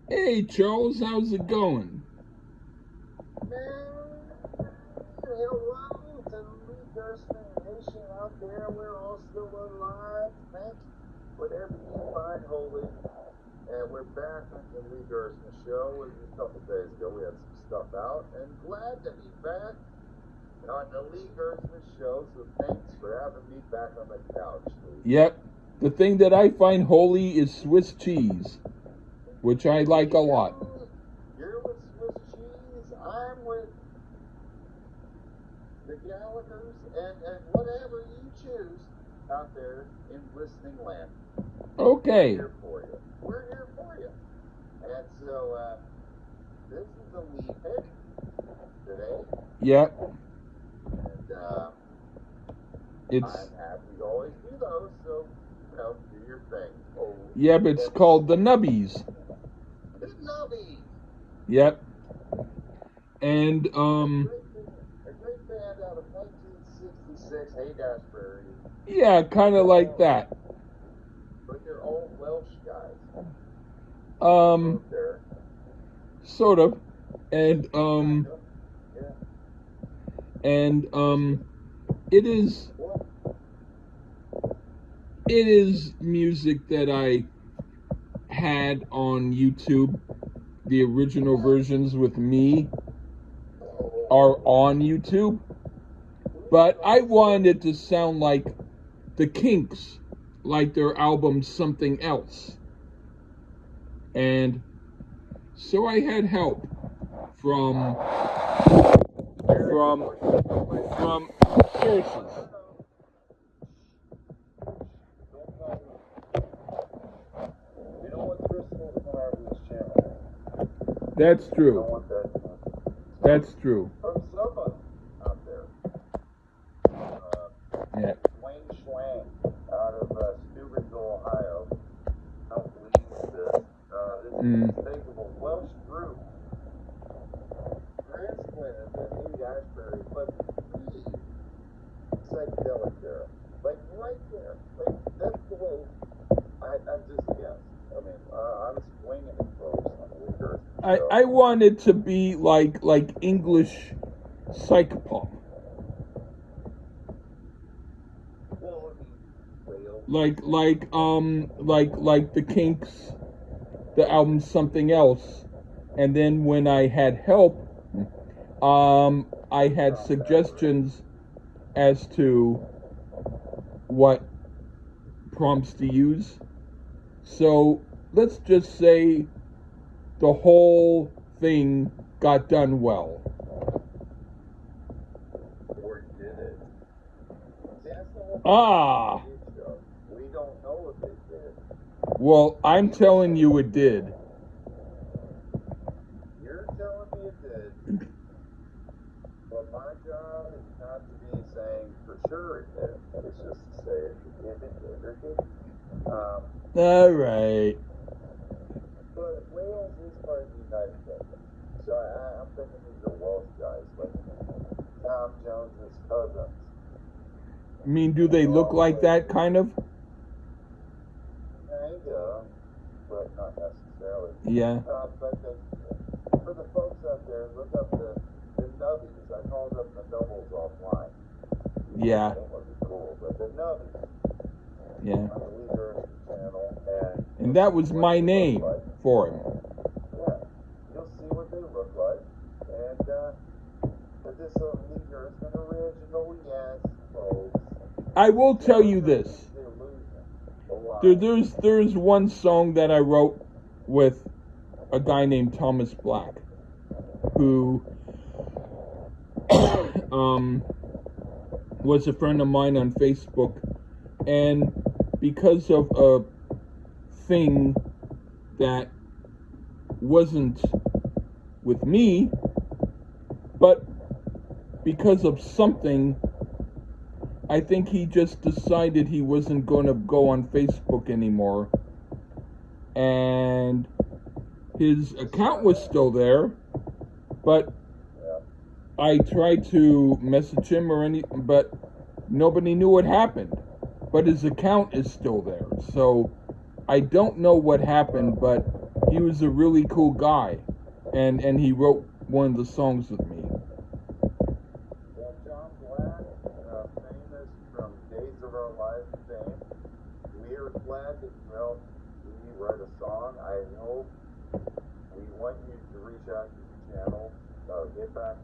Hey Charles, how's it going? Man, hello to the Nubbies nation out there. We're all still alive. Thanks. Whatever you find holy. And we're back on the Lee Gershman show. It was a couple days ago. We had some stuff out. And glad to be back on the Lee Gershman show. So thanks for having me back on the couch, Lee. Yep. The thing that I find holy is Swiss cheese, which I like a lot. You're with Swiss cheese. I'm with the Gallagher's and whatever you choose out there in listening land. Okay. We're here for you. We're here for you. And so this is a lead pick today. Yep. And It's I'm happy to always do those, so do your thing. yep, it's called the Nubbies. The Nubbies. Yep. And A great band out of 1966, Haight-Ashbury. yeah, kind of like that. But they're all Welsh guys. There. Sort of. And Yeah. and it is music that I had on YouTube. The original versions with me are on YouTube, but I wanted it to sound like the Kinks, like their album Something Else. And so I had help from sources. We don't want Crystal to come out of this channel. That's We true. don't want that. That's true. From somebody out there. Yeah. Wayne Schwang out of Steubenville, Ohio. I don't believe this. This unmistakable Welsh group transplanted to Haight-Ashbury, but really psychedelic there. Like right there. Like that's the way I'm just guessing. I mean, I'm swinging it, folks. I wanted to be like English psych pop. Well, Like the Kinks, the album Something Else, and then when I had help, I had suggestions as to what prompts to use. So let's just say the whole thing got done well. Or did it? Ah. We don't know if it did. Well, I'm telling you it did. You're telling me it did. But my job is not to be saying for sure it did. It's just to say if it did or didn't. All right. But Wales is part of the United Kingdom. So I'm thinking these are Welsh guys, like Tom Jones's cousins. I mean, do they look like that kind of? Kinda, but not necessarily. Yeah. But for the folks out there, look up the Nubbies. I called up the Doubles offline. Yeah. That wasn't cool, but the Nubbies. Yeah. On the Lee Gershman channel, and that was my name for him. Yeah, you'll see what they look like, and but this Lee Gershman original, yes, folks. I will tell you this. There's one song that I wrote with a guy named Thomas Black, who was a friend of mine on Facebook, and because of a thing that wasn't with me, but because of something, I think he just decided he wasn't going to go on Facebook anymore, and his account was still there, but I tried to message him but nobody knew what happened. But his account is still there, so I don't know what happened, but He was a really cool guy, and he wrote one of the songs with me. Well, John Black, famous from Days of Our Life fame. We are glad that you helped me write a song. I hope we want you to reach out to the channel. Get back.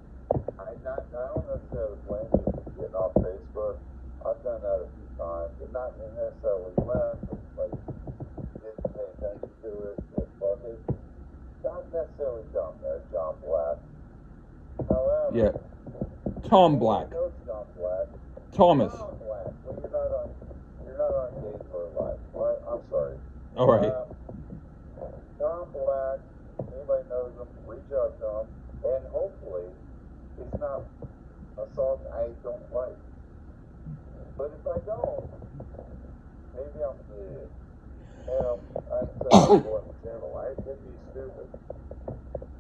I don't necessarily blame you for getting off Facebook. I've done that a few times, and not necessarily left, but like didn't pay attention to it. But fuck it. Not necessarily dumb there, John Black. However, Yeah. Tom Black. John Black. Thomas. John Black. Well, you're not on Days of Our Life. Well, I'm sorry. All right. Tom Black. Anybody knows him? Reach out to him, and hopefully, it's not a song I don't like. But if I don't, maybe I'm an idiot. And I'm sensible on the channel. I could be stupid.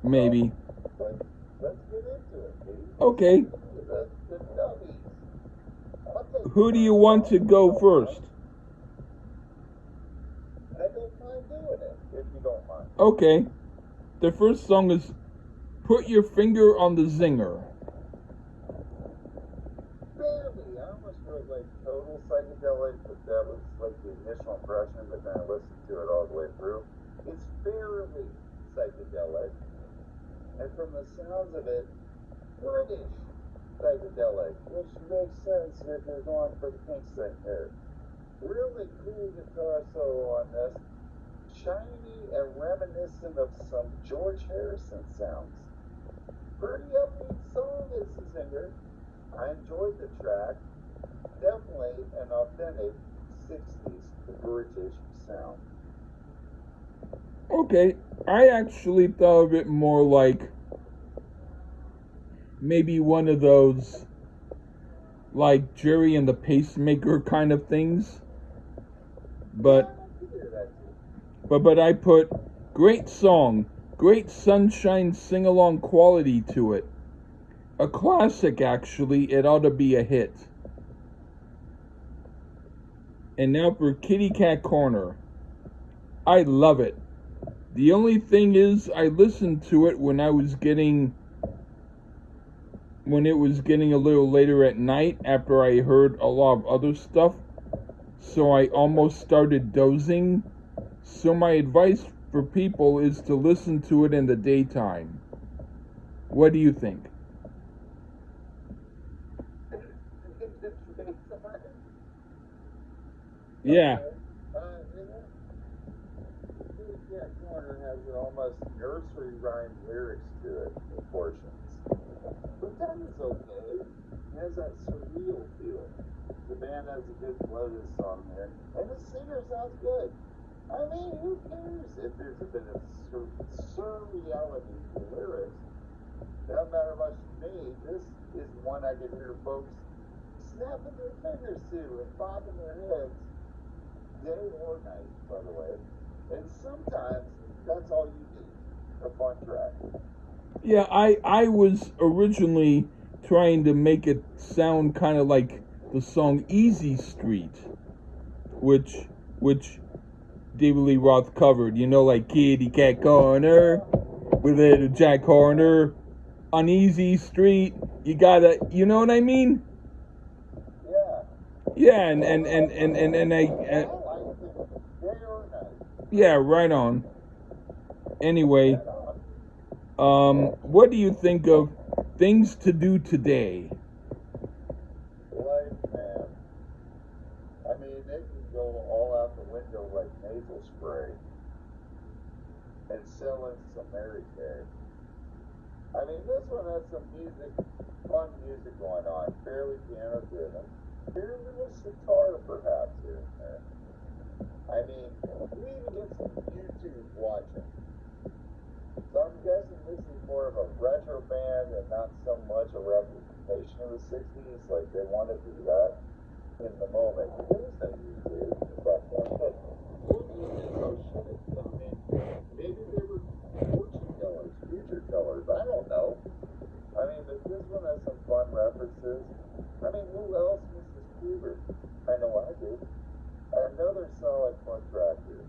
Maybe. But let's get into it, dude. Okay. The Nubbies. Who do you want to go first? I don't mind doing it, if you don't mind. Okay. The first song is Put Your Finger on the Zinger. Barely. I almost wrote like total psychedelic, but that was like the initial impression, but then I listened to it all the way through. It's fairly psychedelic. And from the sounds of it, British psychedelic, which makes sense if you're going for the pink thing here. Really cool guitar solo on this. Shiny and reminiscent of some George Harrison sounds. Pretty upbeat song, this is Zinger. I enjoyed the track. Definitely an authentic 60s British sound. Okay. I actually thought of it more like maybe one of those like Jerry and the Pacemaker kind of things. But I put great song, great sunshine sing-along quality to it. A classic, actually. It ought to be a hit. And now for Kitty Cat Corner. I love it. The only thing is, I listened to it when it was getting a little later at night after I heard a lot of other stuff. So I almost started dozing. So my advice for people is to listen to it in the daytime. What do you think? Yeah. Cat Corner has almost nursery rhyme lyrics to it in portions. But that is okay. It has that surreal feel. The band has a good Lotus song there. And the singer sounds good. I mean, who cares if there's a bit of surreality to the lyrics? Doesn't matter much to me. This is one I can hear folks snapping their fingers to and bobbing their heads day or night, by the way. And sometimes that's all you need, a fun track. Yeah, I was originally trying to make it sound kind of like the song Easy Street, which David Lee Roth covered, you know, like Kitty Cat Corner with little Jack Horner on Easy Street. You gotta, you know what I mean? Yeah. Yeah, and I yeah, right on. Anyway, what do you think of Things to Do Today? Life, man. I mean, they can go all out the window like nasal spray and sell in some Mary Kay. I mean, this one has some music, fun music going on, fairly piano driven. Here's a little guitar perhaps here and there. I mean, we even get some YouTube watching. So I'm guessing this is more of a retro band and not so much a representation of the 60s, like they want to do that in the moment. There is no YouTube back then, but what do you think? Oh shit, I mean, maybe they were fortune tellers, future tellers, I don't know. I mean, but this one has some fun references. I mean, who else misses Cuber? I know I do. Another solid fun track here.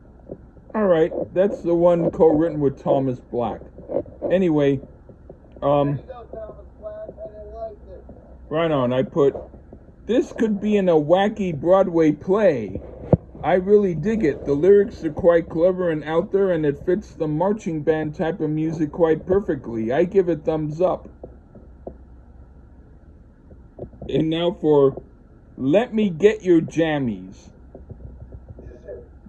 All right, that's the one co-written with Thomas Black. Anyway, There you go, Thomas Black. I didn't like it. right on. I put, this could be in a wacky Broadway play. I really dig it. The lyrics are quite clever and out there, and it fits the marching band type of music quite perfectly. I give it thumbs up. And now for Let Me Get Your Jammies.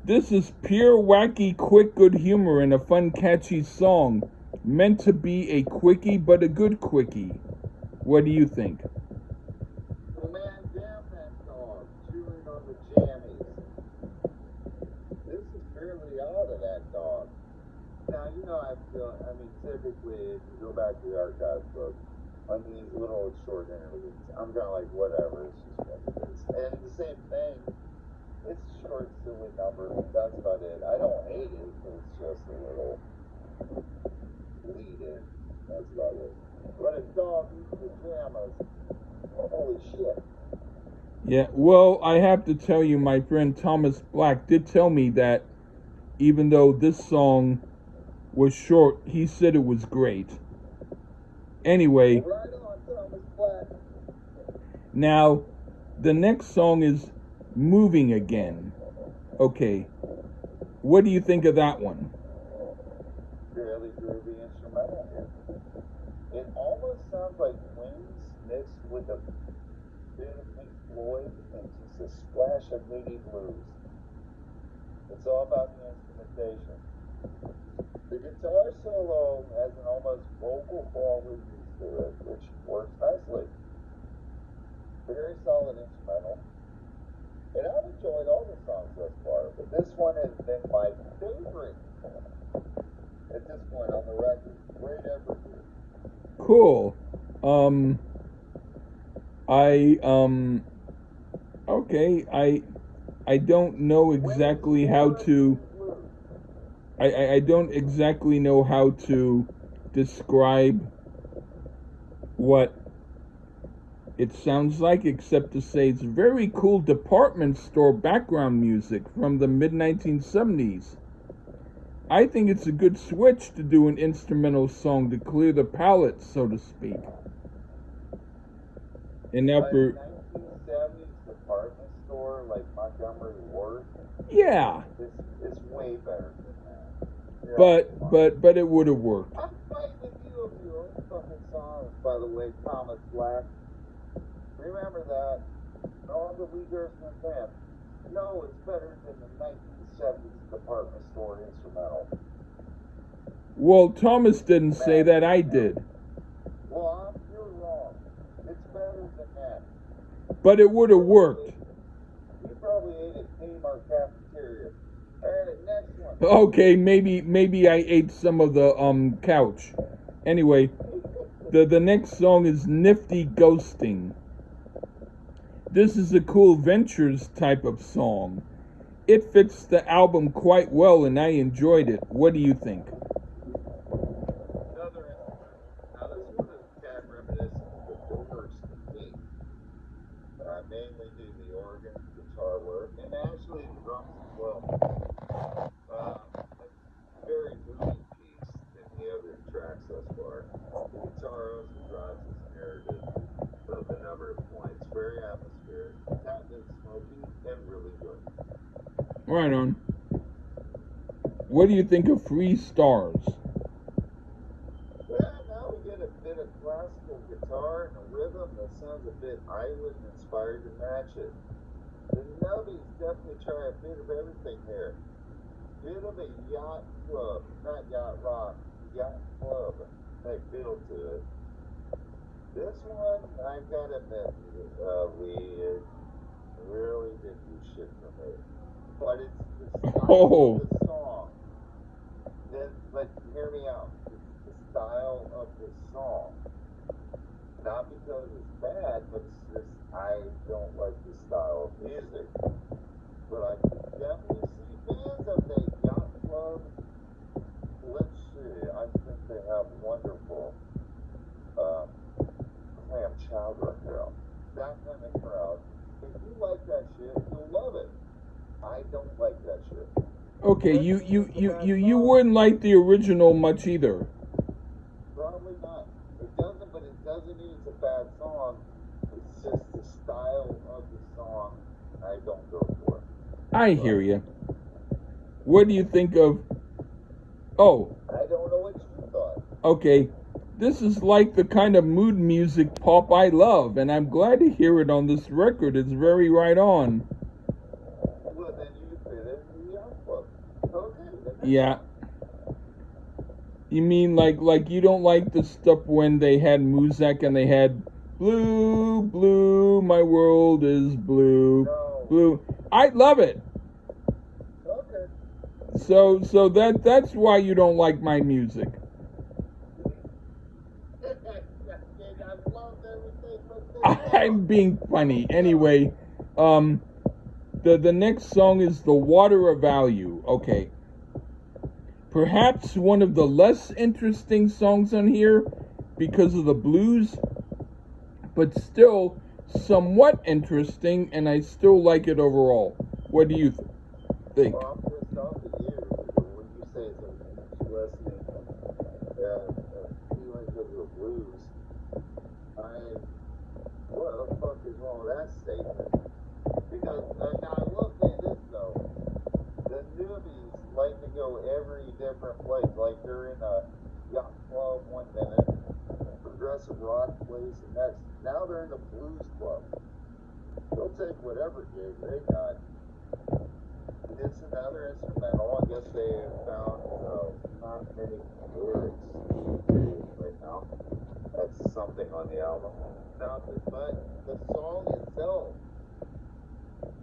This is pure wacky, quick, good humor and a fun, catchy song. Meant to be a quickie, but a good quickie. What do you think? Well, man, damn that dog chewing on the jammies. This is fairly odd of that dog. Now, you know, typically, if you go back to the archive book, on these little short interludes, I'm kind of like, whatever, it's just what it is. And the same thing, it's a short, silly number, that's about it. I don't hate it, it's just a little lead in, that's about it. But a dog eats pajamas, holy shit. Yeah, well, I have to tell you, my friend Thomas Black did tell me that even though this song was short, he said it was great. Anyway, right on, Thomas Black. Now, the next song is Moving Again. Okay, what do you think of that one? Fairly groovy instrumental here. It almost sounds like Wings mixed with a bit of Pink Floyd and just a splash of Moody Blues. It's all about the instrumentation. The guitar solo has an almost vocal quality to it, which works nicely. Very solid instrumental. And I've enjoyed all the songs thus far, but this one has been my favorite at this point on the record. Great effort here. Cool. I don't know exactly how to I don't exactly know how to describe what it sounds like, except to say it's very cool department store background music from the mid-1970s. I think it's a good switch to do an instrumental song to clear the palate, so to speak. And now for 1970s department store like Montgomery Ward. Yeah. It's way better than that. But it would have worked. I'm fighting with you of your own fucking songs, by the way, Thomas Black. Remember that. All the Lee Gershwin fans. No, it's better than the 1970s department store instrumental. Well, Thomas didn't say that, I did. Well, you're wrong. It's better than that. But it would have worked. You probably ate at Kmart cafeteria. Alright, next one. Okay, maybe I ate some of the couch. Anyway, the next song is Nifty Ghosting. This is a cool Ventures type of song. It fits the album quite well and I enjoyed it. What do you think? Another instrumental. Now this one is kind of reminiscent of the Doors to me. Mainly do the organ, guitar work, and actually the drums as well. A very moving piece than the other tracks thus far. The guitar also drives this narrative of a number of points. Very atmospheric, tad bit smoky, and really good. Right on. What do you think of Free Stars? Well, now we get a bit of classical guitar and a rhythm that sounds a bit island inspired to match it. The Nubbies definitely try a bit of everything here. Bit of a yacht club, not yacht rock, yacht club type feel to it. This one, I gotta admit, Lee, it really didn't do shit for me. But it's the style of the song. But hear me out. It's the style of the song. Not because it's bad, but it's just I don't like the style of music. But I can definitely see fans of the yacht club. Let's see. I think they have wonderful clam chowder here. That kind of crowd. If you like that shit, you'll love it. I don't like that shit. Okay, you wouldn't like the original much either. Probably not. It doesn't, but it doesn't mean it's a bad song. It's just the style of the song I don't go for. I hear you. What do you think of? Oh, I don't know what you thought. okay. This is like the kind of mood music pop I love, and I'm glad to hear it on this record. It's very right on. Well, then you fit it in the Young Club. Okay. Yeah. You mean like you don't like the stuff when they had Muzak and they had blue, blue, my world is blue, No. blue. I love it. Okay. So that's why you don't like my music. I love everything but this I'm being funny. Anyway, the next song is The Water of Value. Okay. Perhaps one of the less interesting songs on here because of the blues, but still somewhat interesting, and I still like it overall. What do you think? Well, I'm pissed off at you when you say it's listening feelings of the blues. What the fuck is wrong with that statement? Because now I will say this though, the Nubbies like to go every different place. Like they're in a yacht club one minute, progressive rock place the next. Now they're in the blues club. They'll take whatever gig they got. It's another instrumental. I guess they have found not many lyrics right now. That's something on the album. Now, but the song itself,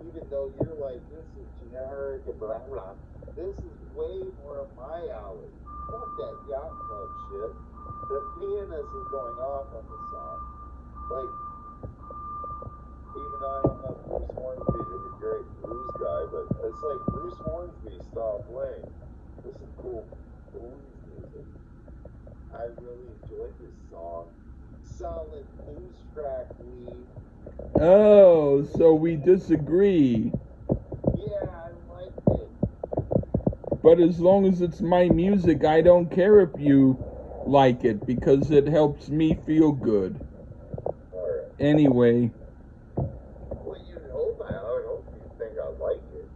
even though you're like, this is generic and blah blah, this is way more of my alley. Fuck that yacht club shit. The pianist is going off on the song. Like, even though I don't know Bruce Hornsby is a great blues guy, but it's like Bruce Hornsby style playing. This is cool blues music. I really enjoyed this song. Solid blues track lead. Oh, so we disagree. Yeah, I liked it. But as long as it's my music, I don't care if you like it because it helps me feel good. Alright. Anyway. Well, I hope you think I like it.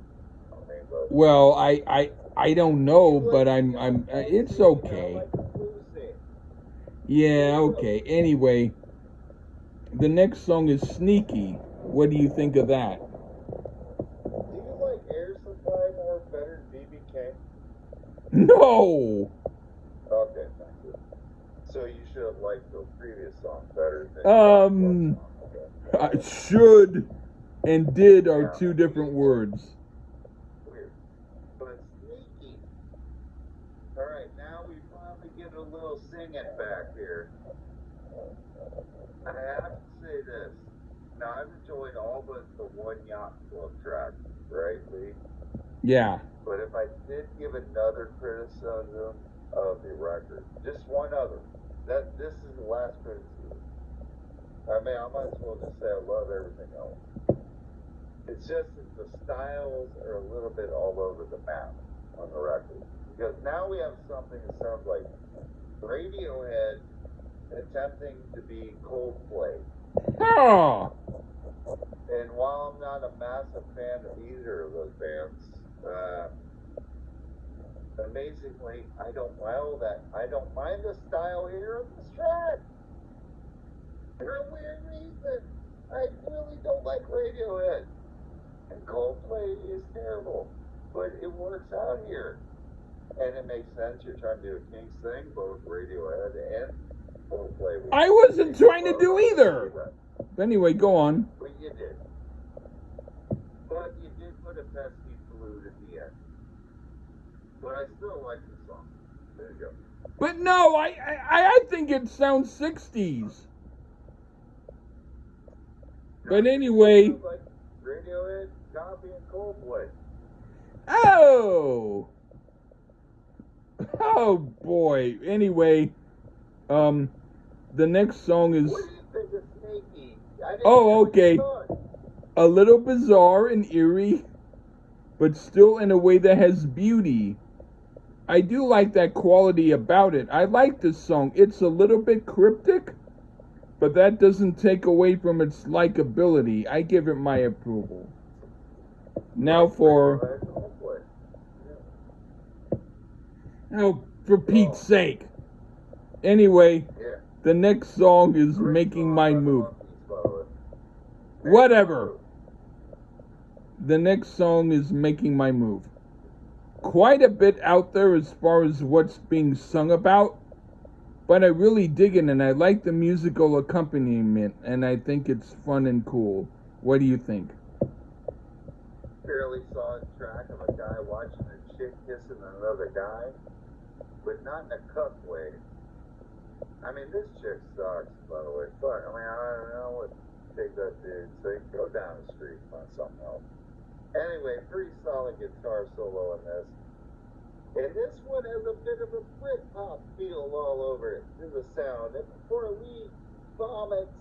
I mean, but Well, I don't know, but I'm it's okay. Yeah, okay. Anyway, the next song is Sneaky. What do you think of that? Do you like Air Supply more better than BB King? No. Okay, thank you. So you should have liked the previous song better than Should and did are two different words. Weird. But Sneaky. Alright, now we finally get a little singing back here. I have to say this. Now, I've enjoyed all but the one Yacht Club track, right, Lee? Yeah. But if I did give another criticism of the record, just one other, this is the last criticism. I mean, I might as well just say I love everything else. It's just that the styles are a little bit all over the map on the record. Because now we have something that sounds like Radiohead attempting to be Coldplay. Oh. And while I'm not a massive fan of either of those bands, amazingly, I don't mind the style here of this track. For a weird reason, I really don't like Radiohead. And Coldplay is terrible, but it works out here. And it makes sense. You're trying to do a Kings thing, both Radiohead and Coldplay. I wasn't trying to do either. Anyway, go on. But you did. But you did put a pesky flute at the end. But I still like the song. There you go. But no, I think it sounds 60s. But anyway. Like Radiohead copying Coldplay. Oh. Oh boy. Anyway, the next song is. What do you think of Sneaky? Oh, okay. A little bizarre and eerie. but still in a way that has beauty. I do like that quality about it. I like this song. It's a little bit cryptic, but that doesn't take away from its likability. I give it my approval. Now for... for Pete's sake. Anyway, the next song is Making My Move. Whatever. The next song is Making My Move. Quite a bit out there as far as what's being sung about, but I really dig it, and I like the musical accompaniment, and I think it's fun and cool. What do you think? Fairly solid track of a guy watching a chick kissing another guy, but not in a cuck way. I mean, this chick sucks, by the way. Fuck, I mean, I don't know what take that dude, so you can go down the street and find something else. Anyway, pretty solid guitar solo in this. And this one has a bit of a Britpop feel all over it to the sound. And before Lee vomits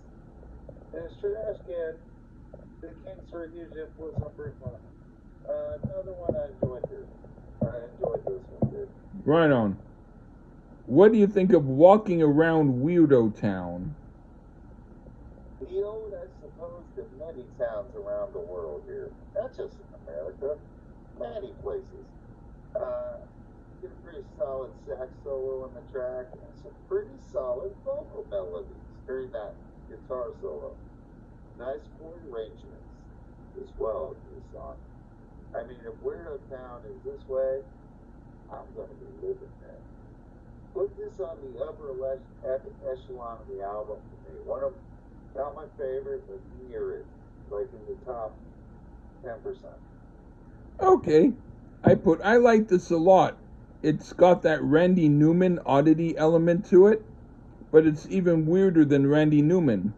in his trash can, the Kings for a huge influence on Britpop. Another one I enjoyed this. I enjoyed this one, dude. Right on. What do you think of Walking Around Weirdo Town? The old, I suppose, to many towns around the world here. Not just in America. Many places. Get a pretty solid sax solo in the track and some pretty solid vocal melodies during that guitar solo. Nice chord arrangements as well in this song. I mean, if Weirdo Town is this way, I'm going to be living there. Put this on the upper echelon of the album for me. One of, not my favorite, but near it. Like in the top 10%. Okay. I like this a lot. It's got that Randy Newman oddity element to it, but it's even weirder than Randy Newman.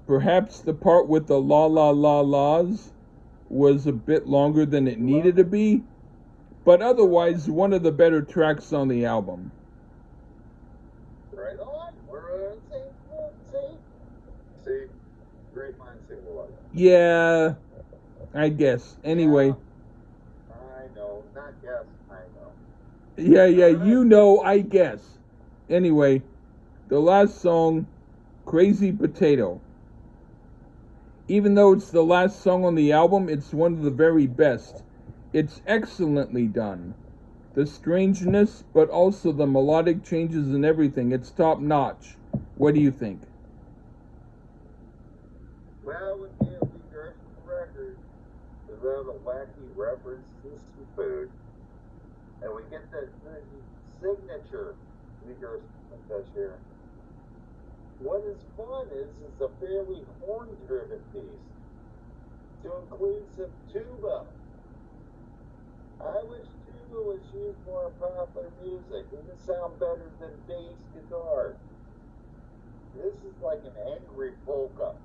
Perhaps the part with the la la la la's was a bit longer than it needed to be, but otherwise one of the better tracks on the album. Right on. We're on See, great minds think alike. Yeah, I guess. Anyway. Yeah, I know. Not guess, I know. Yeah, you know, I guess. Anyway, the last song, Crazy Potato. Even though it's the last song on the album, it's one of the very best. It's excellently done. The strangeness, but also the melodic changes and everything. It's top notch. What do you think? Well, it would be a Lee Gershwin record without a wacky reference to some food. And we get the signature Lee Gershwin touch here. What is fun is it's a fairly horn-driven piece to include some tuba. I wish tuba was used more in popular music. It would sound better than bass guitar. This is like an angry polka.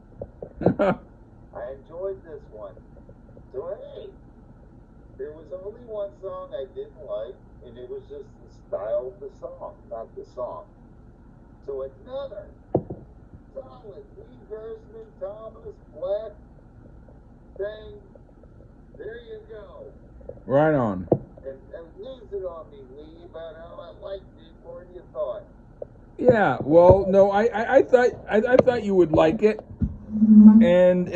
I enjoyed this one. So hey, there was only one song I didn't like, and it was just the style of the song, not the song. So another solid Lee Gershwin, Thomas Black thing. There you go. Right on. And lose it on me, Lee, about how I liked it more than you thought. Yeah, well, no, I thought you would like it, and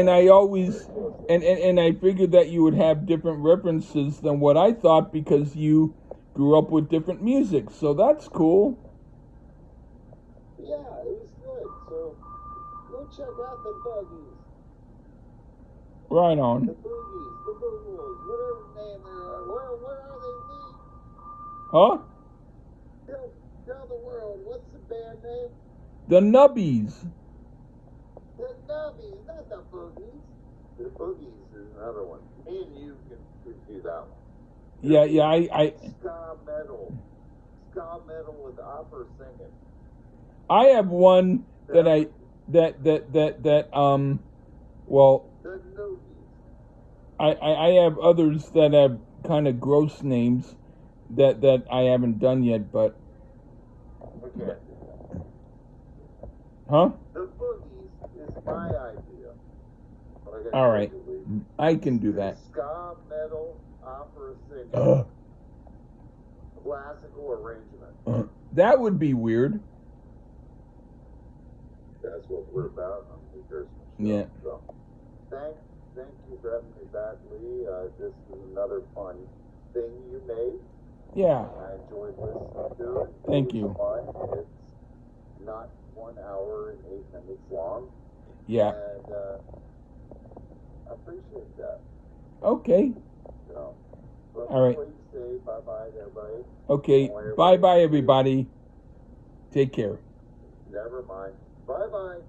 I always and I figured that you would have different references than what I thought because you grew up with different music, so that's cool. Yeah, it was good. So go check out the Buggies. Right on. The Boogies, the Boogles, whatever name they are. What are they, Lee? Huh? Tell the world, what's the band name? The Nubbies. The Nubbies, not the Boogies. The Boogies is another one. Me and you can review that one. Yeah, I Ska metal with opera singing. I have one that well, The Nubbies. I have others that have kind of gross names that I haven't done yet, but Okay. Huh? The Boogies is my idea. All right. I can do that. Ska, metal, opera singer, classical arrangement. That would be weird. That's what we're about on the New Show. Yeah. So, thank you for having me back, Lee. This is another fun thing you made. Yeah. I enjoyed listening to it. Thank It you. was fun. It's not 1 hour and 8 minutes long. Yeah. And I appreciate that. Okay. So, but All right. before you say bye-bye to everybody. Okay. Bye-bye, everybody. Take care. Never mind. Bye-bye.